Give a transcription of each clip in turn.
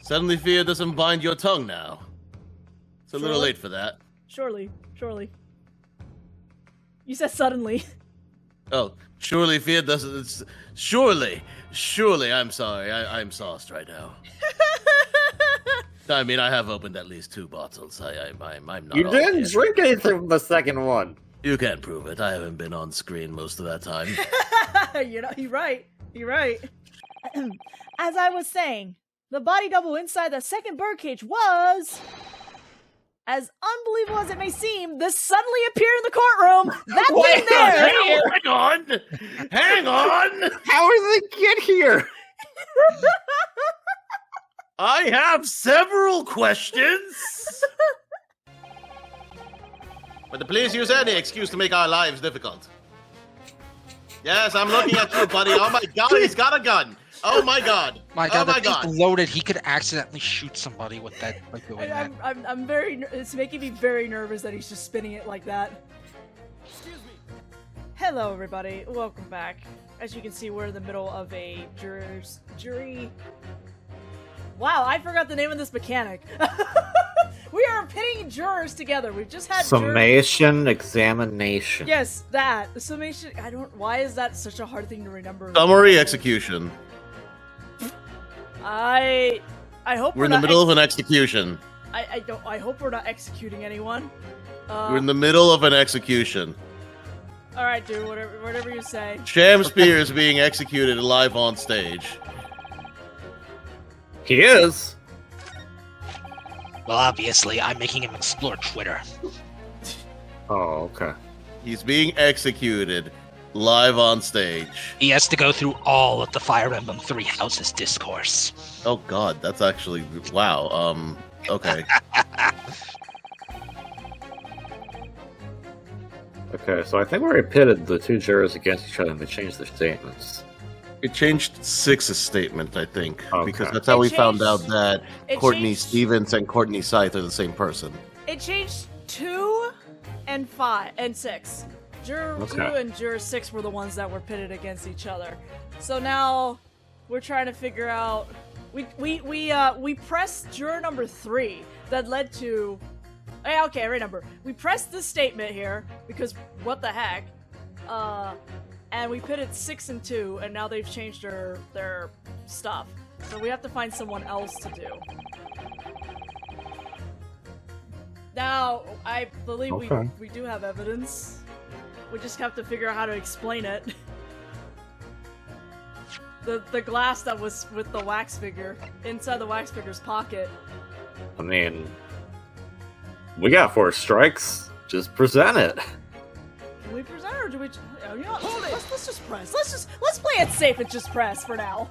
Suddenly fear doesn't bind your tongue now. It's a little Surely. late for that. Surely. You said suddenly. Oh, surely fear doesn't... Surely, I'm sorry. I'm sauced right now. I mean, I have opened at least 2 bottles. I'm not... You all didn't in. drink anything from the second one. You can't prove it. I haven't been on screen most of that time. You're right. As I was saying, the body double inside the second birdcage was... As unbelievable as it may seem, this suddenly appeared in the courtroom. That thing there. Hang on! How did they get here? I have several questions! But please use any excuse to make our lives difficult. Yes, I'm looking at you, buddy. Oh my god, he's got a gun! Oh my god! My god, oh my that god! thing's loaded. He could accidentally shoot somebody with that by doing that. I'm very. It's making me very nervous that he's just spinning it like that. Excuse me. Hello, everybody. Welcome back. As you can see, we're in the middle of a jury. Wow, I forgot the name of this mechanic. We are pitting jurors together. We've just had Summation examination. Yes, that. The summation. Why is that such a hard thing to remember? Summary execution. I hope We're in the middle of an execution. I hope we're not executing anyone. We're in the middle of an execution. All right, dude. Whatever you say. Sham Spear is being executed live on stage. He is. Well, obviously, I'm making him explore Twitter. Oh, okay. He's being executed live on stage. He has to go through all of the Fire Emblem 3 Houses discourse. Oh god, that's actually... Wow, okay. Okay, so I think we already pitted the 2 jurors against each other and they changed their statements. It changed Six's statement, I think, because Okay. that's how It we found changed- out that it Courtney changed- Stevens and Courtney Scythe are the same person. It changed 2 and 5 and 6. Juror 2 Okay. and Juror 6 were the ones that were pitted against each other. So now we're trying to figure out. We pressed juror number 3 that led to. Okay, right number. We pressed this statement here because what the heck, and we pitted 6 and 2, and now they've changed their stuff. So we have to find someone else to do. Now, I believe Okay. we do have evidence. We just have to figure out how to explain it. The glass that was with the wax figure, inside the wax figure's pocket. I mean, we got 4 strikes. Just present it. Can we present or do we... You know what, let's just press. Let's play it safe and just press for now.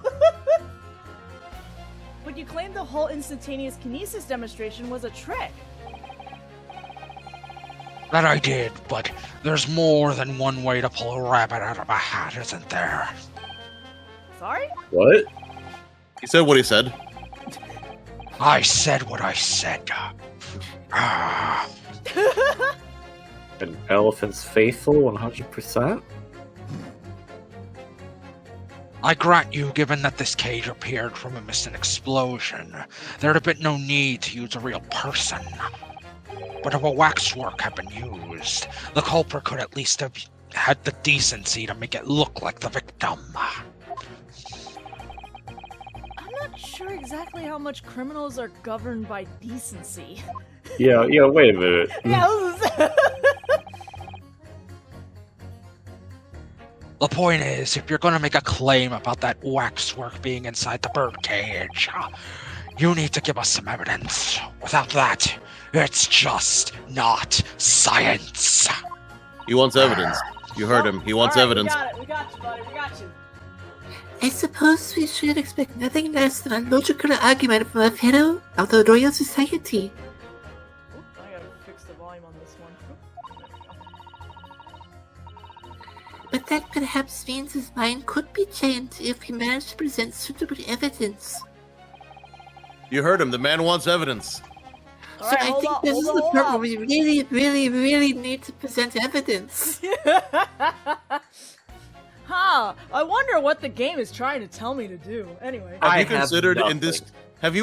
But you claimed the whole instantaneous kinesis demonstration was a trick. That I did, but there's more than one way to pull a rabbit out of a hat, isn't there? Sorry? What? He said what he said. I said what I said. Ah. An elephant's faithful 100%? I grant you, given that this cage appeared from a missing explosion, there'd have been no need to use a real person. But if a waxwork had been used, the culprit could at least have had the decency to make it look like the victim. I'm not sure exactly how much criminals are governed by decency. Yeah, wait a minute. The point is, if you're gonna make a claim about that waxwork being inside the birdcage, you need to give us some evidence. Without that, it's just not science. He wants evidence. You heard him. He wants evidence. We got you, buddy. We got you. I suppose we should expect nothing less than a logical argument from a fellow of the Royal Society. Oop, I gotta fix the volume on this one. But that perhaps means his mind could be changed if he managed to present suitable evidence. You heard him. The man wants evidence. So I think this is the part where we really, really, really need to present evidence. Huh, I wonder what the game is trying to tell me to do. Anyway. I Have you have considered in nothing. this? Have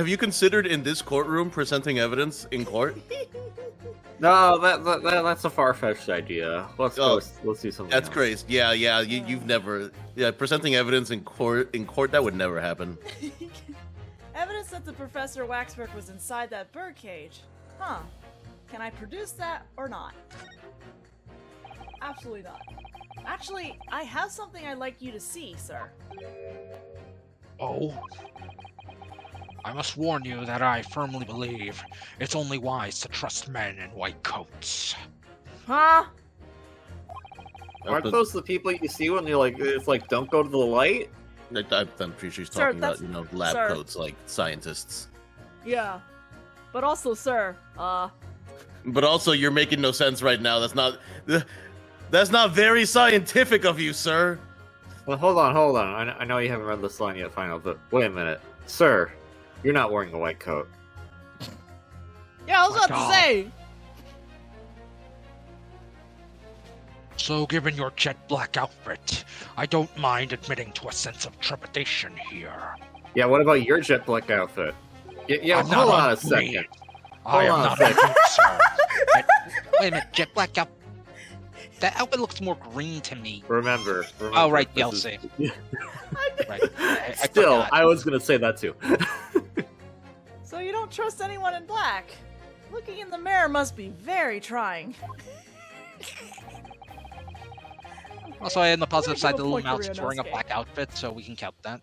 you considered in this courtroom presenting evidence in court? No, that's a far-fetched idea. Let's Oh, let's do something. That's else. crazy. Yeah, you've never. Yeah, presenting evidence in court. That would never happen. Evidence that the Professor Waxwork was inside that birdcage. Huh. Can I produce that or not? Absolutely not. Actually, I have something I'd like you to see, sir. Oh? I must warn you that I firmly believe it's only wise to trust men in white coats. Huh? Aren't those the people you see when you're like, it's like, don't go to the light? I'm pretty sure she's Sir, talking about lab sir. coats like scientists. Yeah. But also, sir, But also, you're making no sense right now. That's not very scientific of you, sir. Well, hold on. I know you haven't read this line yet, Final, but wait a minute. Sir, you're not wearing a white coat. yeah, I was My about God. to say. So, given your jet black outfit, I don't mind admitting to a sense of trepidation here. Yeah, what about your jet black outfit? Yeah, I'm hold not on a on second. green. I am Hold on a not second. a sir. Wait a minute, jet black outfit. That outfit looks more green to me. Remember. Oh, right, this Yelsey. is- Right. I Still, forgot. I was gonna say that too. So you don't trust anyone in black? Looking in the mirror must be very trying. Also, on the positive give side, a the little point to mouse is wearing a Ryunosuke. black outfit, so we can count that.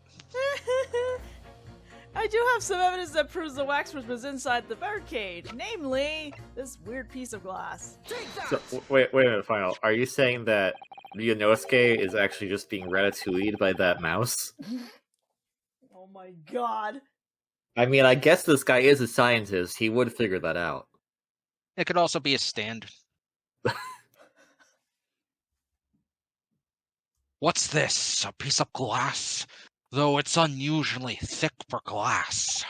I do have some evidence that proves the Waxwork was inside the birdcage, namely this weird piece of glass. So, wait a minute, Final. Are you saying that Ryunosuke is actually just being ratatouille'd by that mouse? Oh my god. I mean, I guess this guy is a scientist. He would figure that out. It could also be a stand. What's this? A piece of glass? Though it's unusually thick for glass.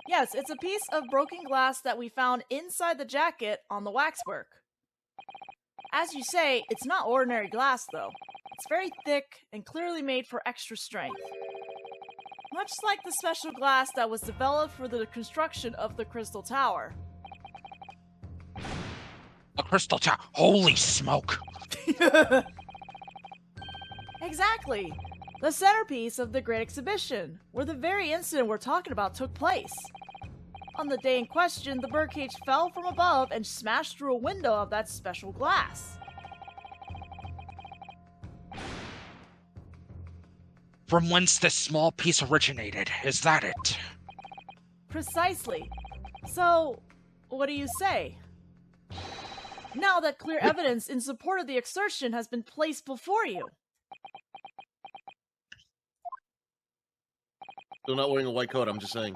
Yes, it's a piece of broken glass that we found inside the jacket on the waxwork. As you say, it's not ordinary glass, though. It's very thick and clearly made for extra strength. Much like the special glass that was developed for the construction of the Crystal Tower. A crystal tower. Holy smoke! Exactly! The centerpiece of the Great Exhibition, where the very incident we're talking about took place. On the day in question, the birdcage fell from above and smashed through a window of that special glass. From whence this small piece originated, is that it? Precisely. So, what do you say? Now that clear evidence in support of the assertion has been placed before you. Still not wearing a white coat. I'm just saying.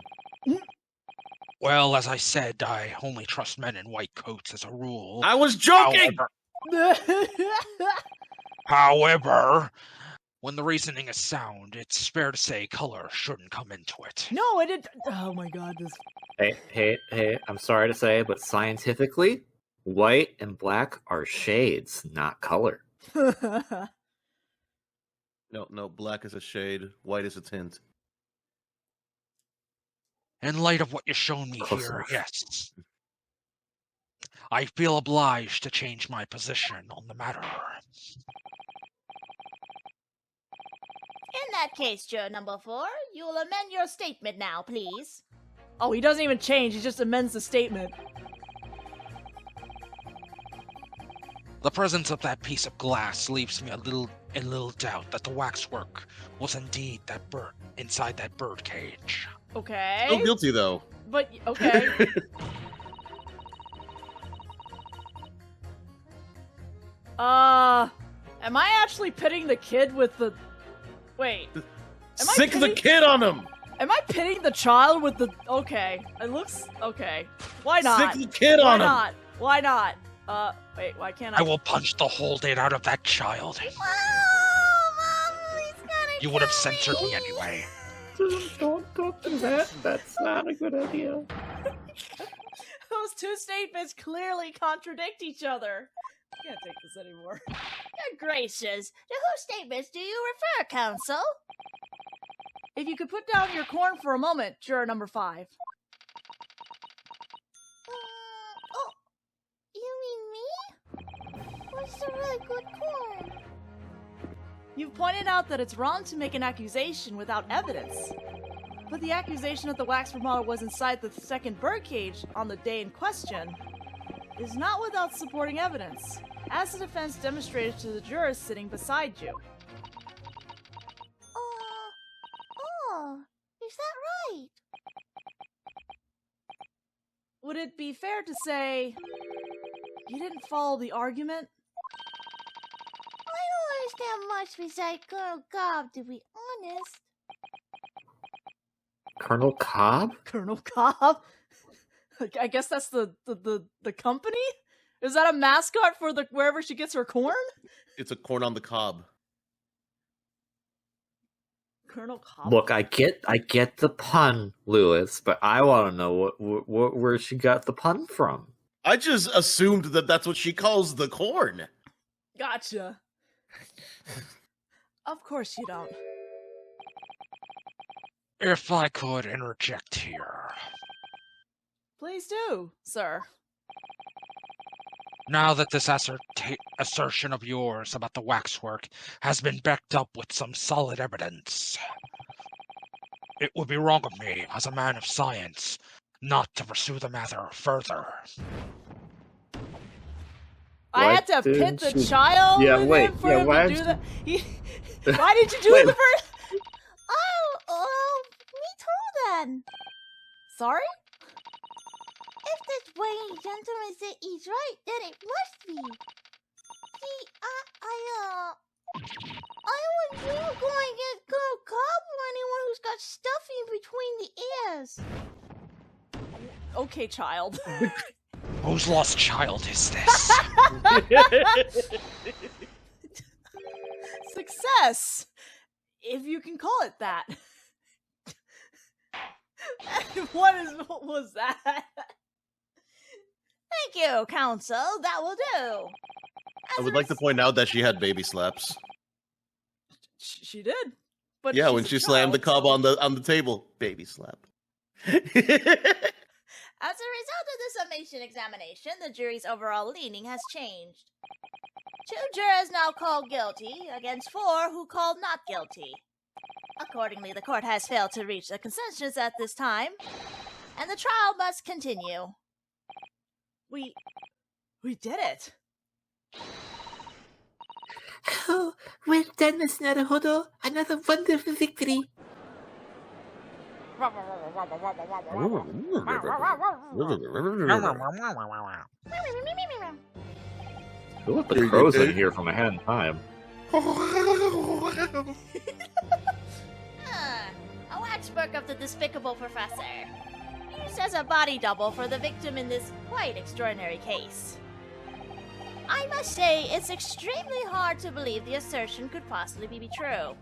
Well, as I said, I only trust men in white coats as a rule. I was joking. However, when the reasoning is sound, it's fair to say color shouldn't come into it. No, it didn't. Oh my god, this. Hey, I'm sorry to say, but scientifically, white and black are shades, not color. No. Black is a shade. White is a tint. In light of what you've shown me Close here, enough. yes. I feel obliged to change my position on the matter. In that case, juror number 4, you will amend your statement now, please. Oh, he doesn't even change, he just amends the statement. The presence of that piece of glass leaves me in little doubt that the waxwork was indeed that bird inside that bird cage. Okay. Still guilty though. But, okay. Am I actually pitting the kid with the... Wait. Am I Sick the pitting- kid on him. Am I pitting the child with the... Okay. It looks... Okay. Why not? Sick the kid Why on him. not? Why not? Wait, why can't I... I will punch the whole date out of that child. Oh, Mom, he's gonna You would have kill censored me me. anyway. Don't do that. That's not a good idea. Those two statements clearly contradict each other. I can't take this anymore. Good gracious. To whose statements do you refer, Counsel? If you could put down your corn for a moment, juror number 5. Oh, you mean me? What's a really good corn? You've pointed out that it's wrong to make an accusation without evidence. But the accusation that the wax remodel was inside the second birdcage on the day in question is not without supporting evidence, as the defense demonstrated to the jurors sitting beside you. Oh, is that right? Would it be fair to say you didn't follow the argument? I don't understand much besides Colonel Cobb, to be honest. Colonel Cobb? Colonel Cobb? I guess that's the company? Is that a mascot for the wherever she gets her corn? It's a corn on the cob. Colonel Cobb? Look, I get the pun, Lewis, but I want to know where she got the pun from. I just assumed that that's what she calls the corn. Gotcha. Of course you don't. If I could interject here. Please do, sir. Now that this assertion of yours about the waxwork has been backed up with some solid evidence, it would be wrong of me, as a man of science, not to pursue the matter further. I had to pit the child Yeah, with wait, him for yeah, him why to do did that. Why did you do it the first? Me too then. Sorry? If this waiting gentleman said he's right, then it must be. See, I wouldn't dream of going against Colonel Cobb or anyone who's got stuffing between the ears. Okay, child. Whose lost child is this? Success! If you can call it that. What was that? Thank you, Counsel. That will do. I would like to point out that she had baby slaps. She did. But Yeah, she's when a she slammed the child, cob so- on the table. Baby slap. As a result of the summation examination, the jury's overall leaning has changed. 2 jurors now called guilty, against 4 who called not guilty. Accordingly, the court has failed to reach a consensus at this time, and the trial must continue. We did it. Oh, well done, Miss Naruhodo. Another wonderful victory. Who let the crows in here from ahead in time? A waxwork of the despicable professor, used as a body double for the victim in this quite extraordinary case. I must say, it's extremely hard to believe the assertion could possibly be true.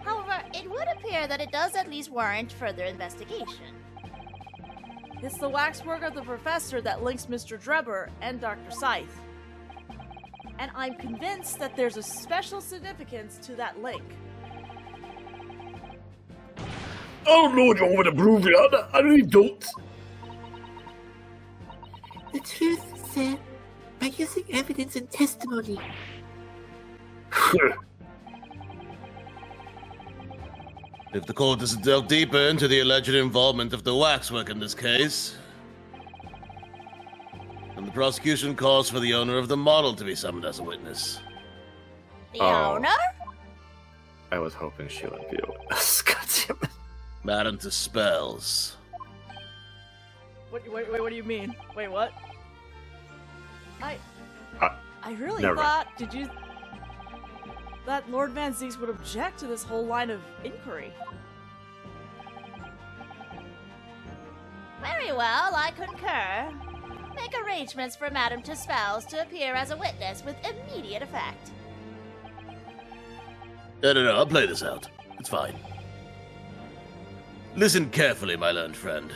However, it would appear that it does at least warrant further investigation. It's the waxwork of the professor that links Mr. Drebber and Dr. Scythe. And I'm convinced that there's a special significance to that link. I don't know what you want me to prove here. I really don't. The truth, sir, by using evidence and testimony. If the court doesn't delve deeper into the alleged involvement of the waxwork in this case, then the prosecution calls for the owner of the model to be summoned as a witness. The Oh. owner? I was hoping she would be a witness. God damn it. Madam to spells. Wait, what do you mean? Wait, what? I really never. thought, that Lord Van Zieks would object to this whole line of inquiry. Very well, I concur. Make arrangements for Madame Tuspels to appear as a witness with immediate effect. No, I'll play this out. It's fine. Listen carefully, my learned friend.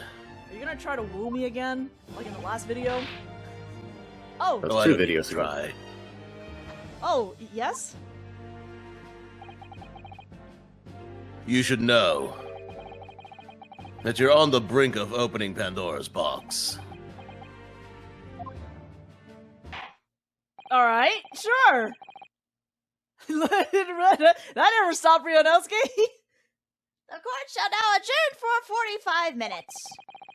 Are you gonna try to woo me again? Like in the last video? Oh! That's Why 2 don't you videos ago. try? Oh, yes? You should know that you're on the brink of opening Pandora's box. Alright, sure! That never stopped Ryonousuke! The court shall now adjourn for 45 minutes.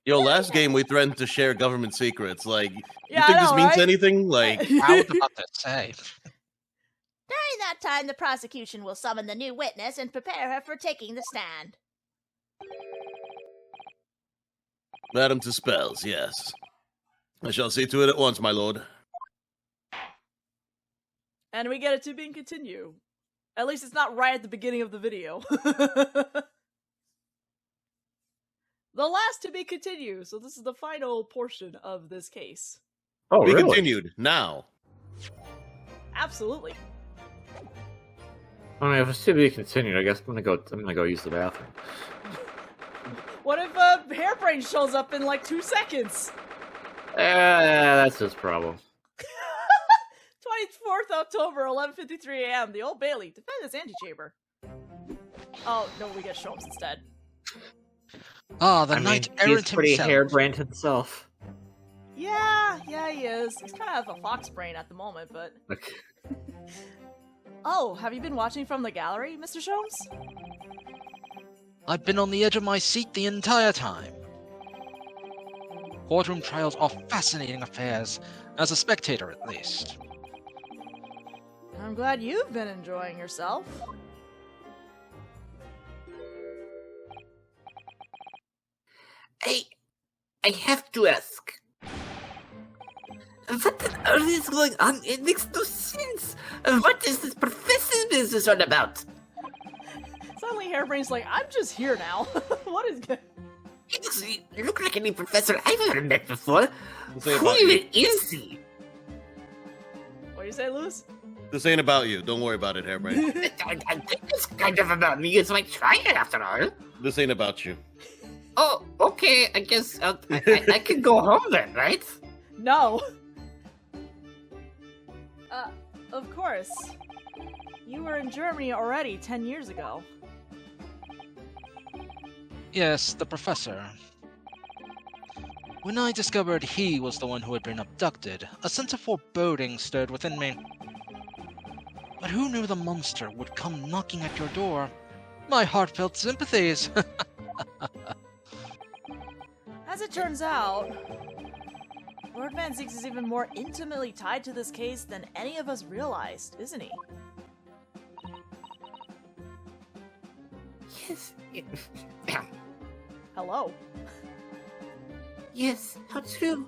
Yo, last game we threatened to share government secrets. Like, you Yeah, think I this know, means right? anything? Like, I was about to say. During that time, the prosecution will summon the new witness and prepare her for taking the stand. Madam to spells, yes. I shall see to it at once, my lord. And we get it to be and continue. At least it's not right at the beginning of the video. The last to be continued, so this is the final portion of this case. Oh, Be really? continued, now. Absolutely. I mean, if it's to be continued, I guess I'm gonna go use the bathroom. What if Hairbrain shows up in like 2 seconds? That's his problem. 24th October, 11:53 a.m. The Old Bailey. Defend this antechamber. Oh, no, we get Sholmes instead. Ah, the I mean, knight he's errant pretty himself. harebrained himself. Yeah, he is. He's kind of a fox brain at the moment, but... Okay. Oh, have you been watching from the gallery, Mr. Sholmes? I've been on the edge of my seat the entire time. Courtroom trials are fascinating affairs, as a spectator at least. I'm glad you've been enjoying yourself. I have to ask. What the earth is going on? It makes no sense. What is this professor's business all about? Suddenly Hairbrain's like, I'm just here now. What is good? You look like any professor I've ever met before. Say Who about you. even is he? What do you say, Luz? This ain't about you. Don't worry about it, Hairbrain. I think it's kind of about me. It's my trial after all. This ain't about you. Oh, okay. I guess I can go home then, right? No. Of course. You were in Germany already 10 years ago. Yes, the professor. When I discovered he was the one who had been abducted, a sense of foreboding stirred within me. But who knew the monster would come knocking at your door? My heartfelt sympathies! As it turns out, Lord Van Zieks is even more intimately tied to this case than any of us realized, isn't he? Yes. Hello. Yes, how true.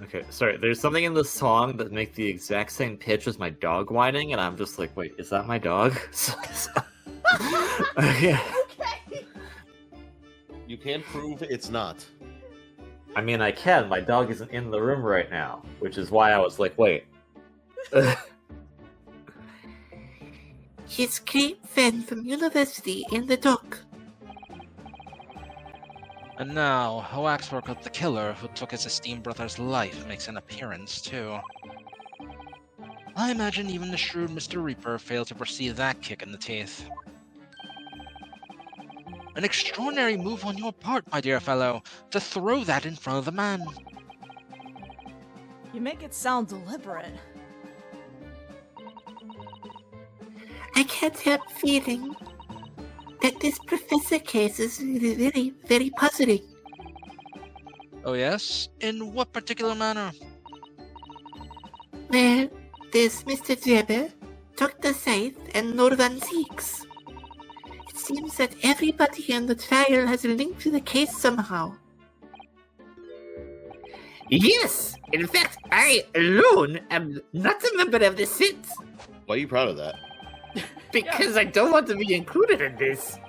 Okay, sorry, there's something in the song that makes the exact same pitch as my dog whining, and I'm just like, wait, is that my dog? Okay. Okay. You can't prove it's not. I mean, I can. My dog isn't in the room right now, which is why I was like, wait. She's great friend from university in the dock. And now, a waxwork of the killer who took his esteemed brother's life makes an appearance, too. I imagine even the shrewd Mr. Reaper failed to foresee that kick in the teeth. An extraordinary move on your part, my dear fellow, to throw that in front of the man. You make it sound deliberate. I can't help feeling that this professor case is very, very puzzling. Oh yes? In what particular manner? Well, there's Mr. Drebber, Dr. Scythe, and Lord Van Zieks. It seems that everybody in the trial has a link to the case somehow. Yes! In fact, I alone am not a member of the set. Why are you proud of that? Because I don't want to be included in this.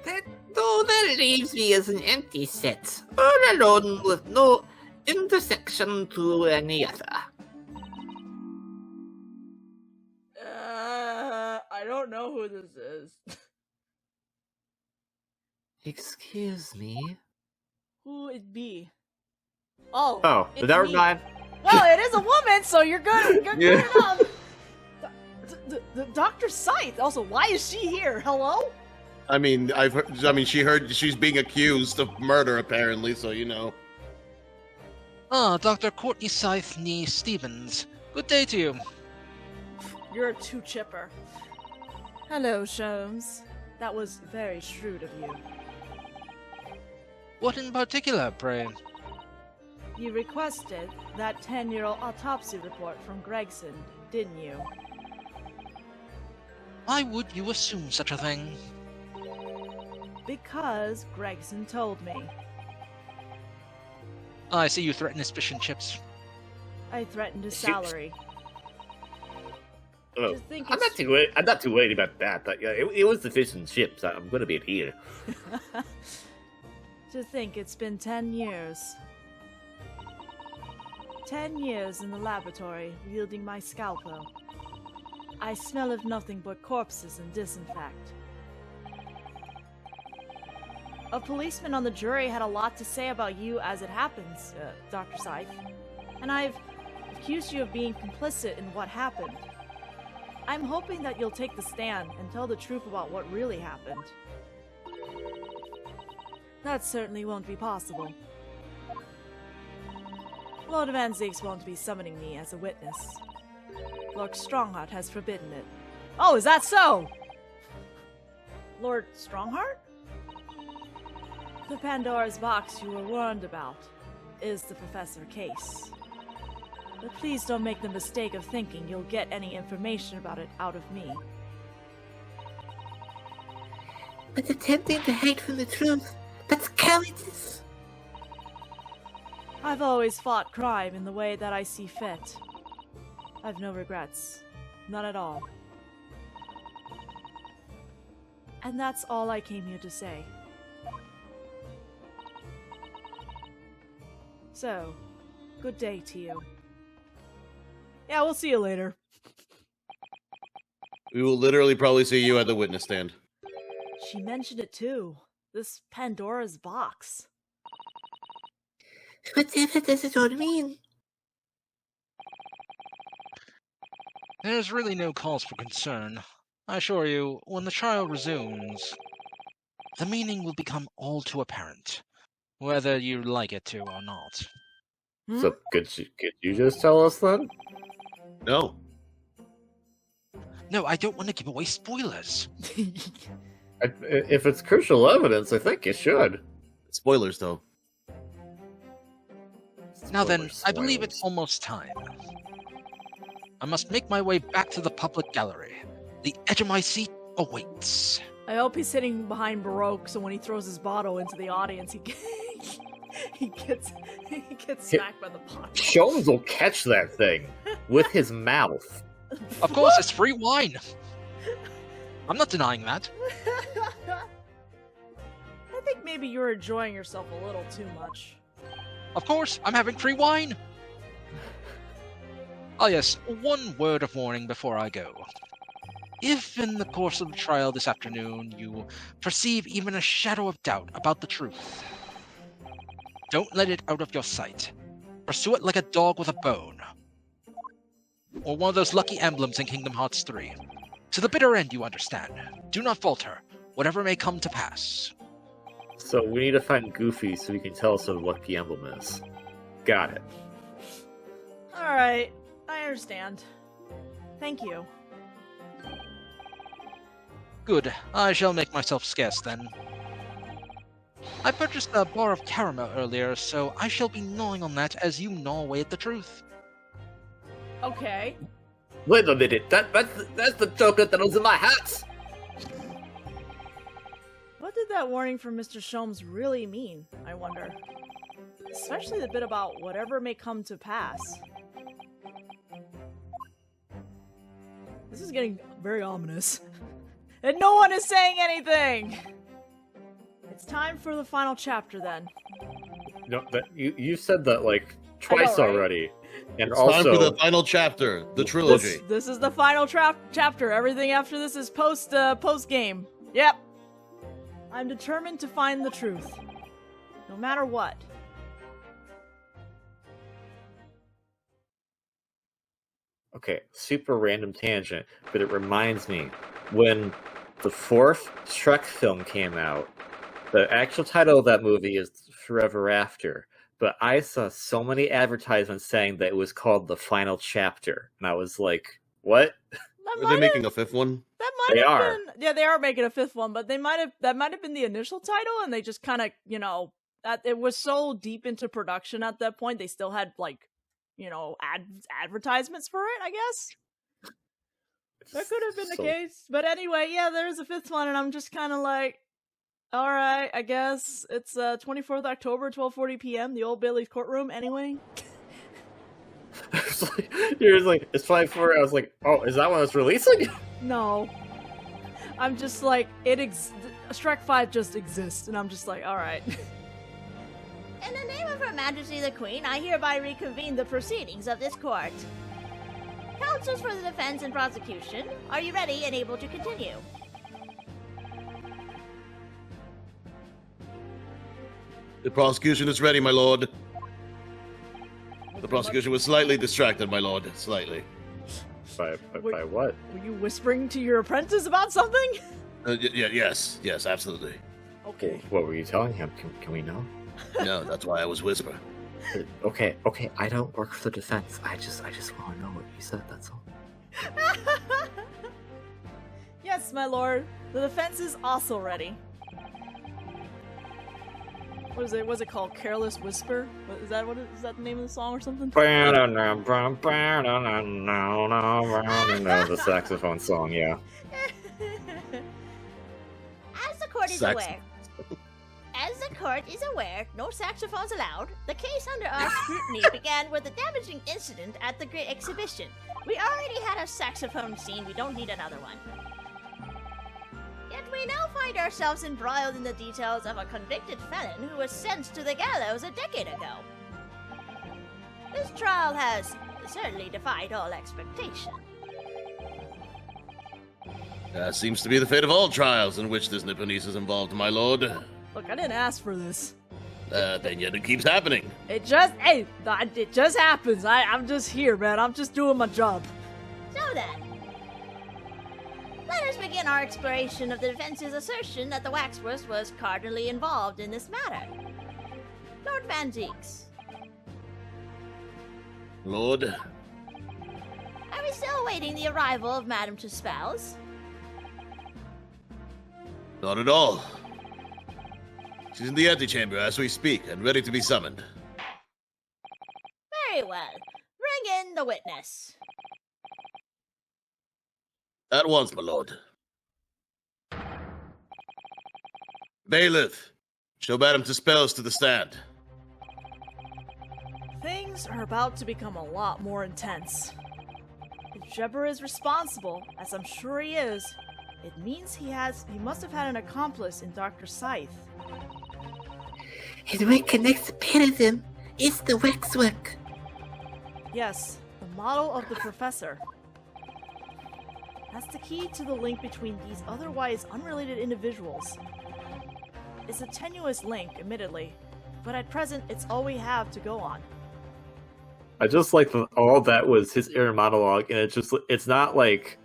That leaves me as an empty set, all alone with no intersection to any other. I don't know who this is. Excuse me. Who it be? Oh. Oh, it's never me. mind. Well, it is a woman, so you're good. Good Yeah. enough. The Dr. Scythe. Also, why is she here? Hello? I mean, she heard she's being accused of murder, apparently, so you know. Dr. Courtney Scythe Nee Stevens. Good day to you. You're too chipper. Hello, Sholmes. That was very shrewd of you. What in particular, pray? You requested that 10-year-old autopsy report from Gregson, didn't you? Why would you assume such a thing? Because Gregson told me. I see you threaten his fish and chips. I threatened his salary. Oh, To think I'm it's- not too worried about that. But, yeah, it was the fish and chips. I'm gonna be here. To think it's been 10 years. 10 years in the laboratory, wielding my scalpel. I smell of nothing but corpses and disinfect. A policeman on the jury had a lot to say about you as it happens, Dr. Scythe. And I've accused you of being complicit in what happened. I'm hoping that you'll take the stand and tell the truth about what really happened. That certainly won't be possible. Lord Van Zieks won't be summoning me as a witness. Lord Strongheart has forbidden it. Oh, is that so? Lord Strongheart? The Pandora's box you were warned about is the Professor case. But please don't make the mistake of thinking you'll get any information about it out of me. But attempting to hide from the truth, that's cowardice. I've always fought crime in the way that I see fit. I've no regrets. None at all. And that's all I came here to say. So, good day to you. Yeah, we'll see you later. We will literally probably see you at the witness stand. She mentioned it too. This Pandora's box. Whatever does it all mean? There's really no cause for concern. I assure you, when the trial resumes, the meaning will become all too apparent, whether you like it to or not. So could you just tell us then? No. No, I don't want to give away spoilers. If it's crucial evidence, I think you should. Spoilers, though. Now then, Spoilers, I believe it's spoilers. almost time. I must make my way back to the public gallery. The edge of my seat awaits. I hope he's sitting behind Baroque, so when he throws his bottle into the audience, he gets smacked by the bottle. Sholmes will catch that thing with his mouth. Of course, it's free wine. I'm not denying that. I think maybe you're enjoying yourself a little too much. Of course, I'm having free wine. Oh yes, one word of warning before I go. If in the course of the trial this afternoon you perceive even a shadow of doubt about the truth, don't let it out of your sight. Pursue it like a dog with a bone. Or one of those lucky emblems in Kingdom Hearts 3. To the bitter end, you understand. Do not falter, whatever may come to pass. So we need to find Goofy so he can tell us what the emblem is. Got it. Alright, I understand. Thank you. Good, I shall make myself scarce then. I purchased a bar of caramel earlier, so I shall be gnawing on that as you gnaw away at the truth. Okay. Wait a minute, that's the chocolate that was in my hat! What did that warning from Mr. Sholmes really mean, I wonder? Especially the bit about whatever may come to pass. This is getting very ominous. And no one is saying anything! It's time for the final chapter then. No, you said that like twice right? already, and It's also time for the final chapter, the trilogy. This is the final chapter. Everything after this is post game. Yep. I'm determined to find the truth, no matter what. okay, super random tangent, but it reminds me when the fourth Shrek film came out. The actual title of that movie is Forever After, but I saw so many advertisements saying that it was called The Final Chapter, and I was like, "What?" Are they making a fifth one? That might They have are. been. Yeah, they are making a fifth one, but that might have been the initial title, and they just kind of, that it was so deep into production at that point, they still had like, advertisements for it. I guess that could have been the So- case. But anyway, yeah, there's a fifth one, and I'm just kind of like, all right, I guess it's 24th October, 12:40 p.m. The Old Bailey's courtroom. Anyway. You're just like, it's 24. I was like, oh, is that when it's releasing? No. I'm just like, Shrek 5 just exists, and I'm just like, alright. In the name of Her Majesty the Queen, I hereby reconvene the proceedings of this court. Counsels for the defense and prosecution, are you ready and able to continue? The prosecution is ready, my lord. The prosecution was slightly distracted, my lord. Slightly. By Wait. what? Were you whispering to your apprentice about something? Yes, absolutely. Okay. What were you telling him? Can we know? No, that's why I was whispering. Okay. I don't work for the defense. I just want to know what you said. That's all. Yes, my lord. The defense is also ready. What is it? What's it called? Careless Whisper? Is that the name of the song or something? The saxophone song, yeah. As the court is aware, no saxophones allowed. The case under our scrutiny began with a damaging incident at the Great Exhibition. We already had a saxophone scene, we don't need another one. Yet we now find ourselves embroiled in the details of a convicted felon who was sentenced to the gallows a decade ago. This trial has certainly defied all expectation. Seems to be the fate of all trials in which this Nipponese is involved, my lord. Look, I didn't ask for this. Then yet it keeps happening. It just happens. I'm just here, man. I'm just doing my job. So then, let us begin our exploration of the defense's assertion that the Waxworth was cardinally involved in this matter. Lord Van Zeeks, Lord, are we still awaiting the arrival of Madame Tuspels? not at all. She's in the antechamber as we speak and ready to be summoned. Very well. Bring in the witness. At once, my lord. Bailiff, show Madame Tuspels to the stand. Things are about to become a lot more intense. If Jebber is responsible, as I'm sure he is, it means he must have had an accomplice in Dr. Scythe. And what connects the pair of them is the waxwork. Yes, the model of the professor. That's the key to the link between these otherwise unrelated individuals. It's a tenuous link, admittedly, but at present it's all we have to go on. I just like all that was his inner monologue, and it's not like,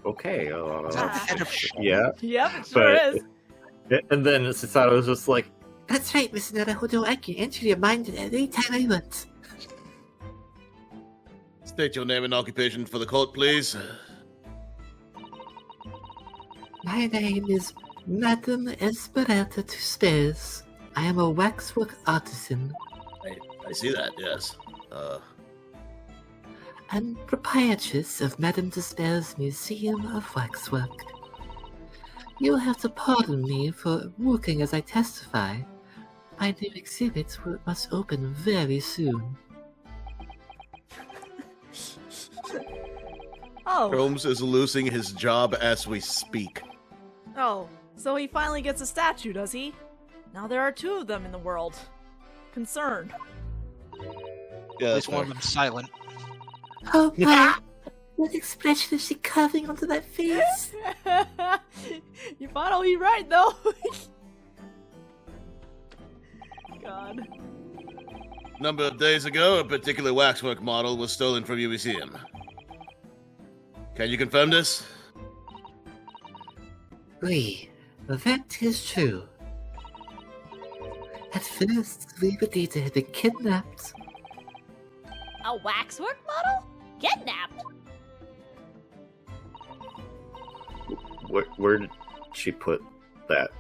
okay, yeah, Yep, it sure is. And then Susato was just like, That's right, Mr. Naruhodo. I can enter your mind at any time I want. State your name and occupation for the court, please. My name is Madame Esperanza Tuspels. I am a waxwork artisan I see that, yes. and proprietress of Madame Tuspels' Museum of Waxwork. You'll have to pardon me for working as I testify. My new exhibit must open very soon. Oh, Holmes is losing his job as we speak. oh, so he finally gets a statue, does he? Now there are 2 of them in the world. Concerned. Yeah, At that's least one of them's silent. Oh my! What expression is she carving onto that face? You finally right though. God. A number of days ago, a particular waxwork model was stolen from your museum. Can you confirm this? Oui, that is true. At first, we believed it had been kidnapped. A waxwork model? Kidnapped? Where did she put that?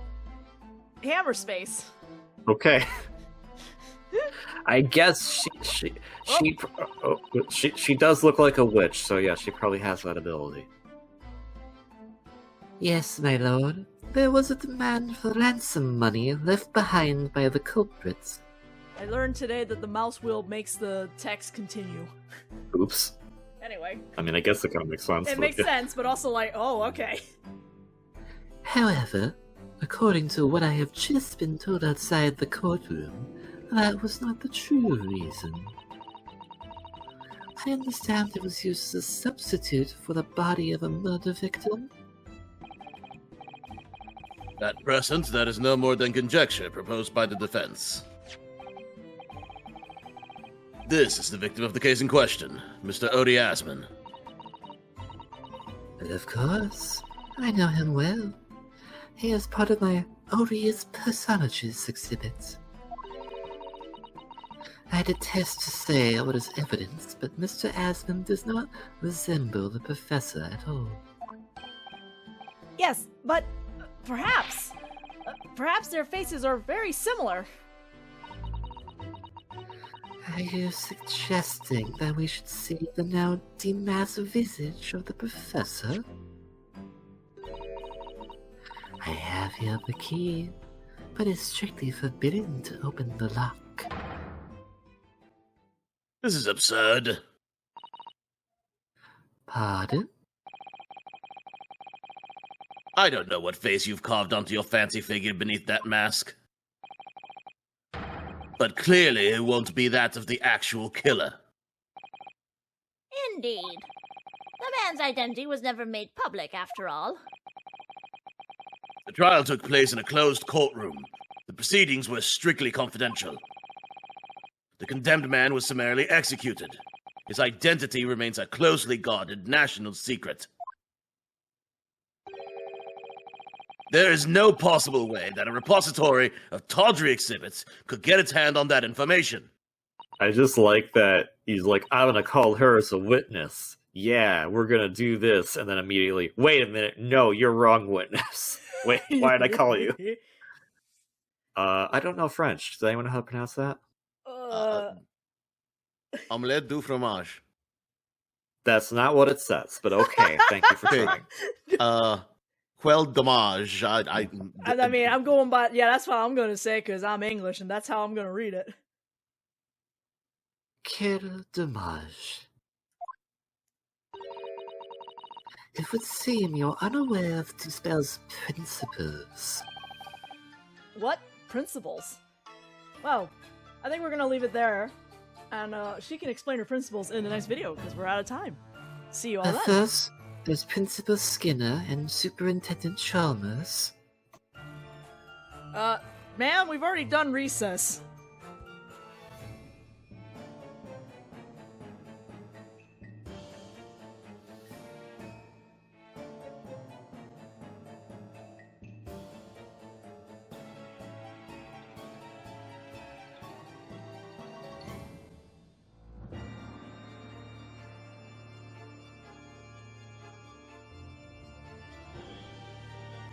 Hammer space. Okay. I guess she does look like a witch, so yeah, she probably has that ability. Yes, my lord. There was a demand for ransom money left behind by the culprits. I learned today that the mouse wheel makes the text continue. Oops. Anyway, I mean, I guess it kind of makes sense. it but makes yeah. sense, but also like, oh, okay. However, according to what I have just been told outside the courtroom, that was not the true reason. I understand it was used as a substitute for the body of a murder victim. At present, that is no more than conjecture proposed by the defense. This is the victim of the case in question, Mr. Odie Asman. Of course, I know him well. He is part of my Odious Personages exhibit. I detest to say what is evidence, but Mr. Asman does not resemble the professor at all. Yes, but perhaps their faces are very similar. Are you suggesting that we should see the now demasked visage of the professor? I have here the key, but it's strictly forbidden to open the lock. This is absurd. Pardon? I don't know what face you've carved onto your fancy figure beneath that mask. But clearly it won't be that of the actual killer. Indeed. The man's identity was never made public, after all. The trial took place in a closed courtroom. The proceedings were strictly confidential. The condemned man was summarily executed. His identity remains a closely guarded national secret. There is no possible way that a repository of tawdry exhibits could get its hand on that information. I just like that he's like, I'm gonna call her as a witness. Yeah, we're gonna do this, and then immediately, wait a minute, no, you're wrong, witness. Wait, why did I call you? I don't know French. Does anyone know how to pronounce that? Omelette du fromage. That's not what it says, but okay, thank you for trying. Quel dommage. I mean, I'm going by, yeah, that's what I'm going to say, because I'm English, and that's how I'm going to read it. Quel dommage. It would seem you're unaware of Dispel's principles. What? Principles? Well, I think we're going to leave it there, and she can explain her principles in the next video, because we're out of time. See you all then. First, there's Principal Skinner and Superintendent Chalmers. Ma'am, we've already done recess.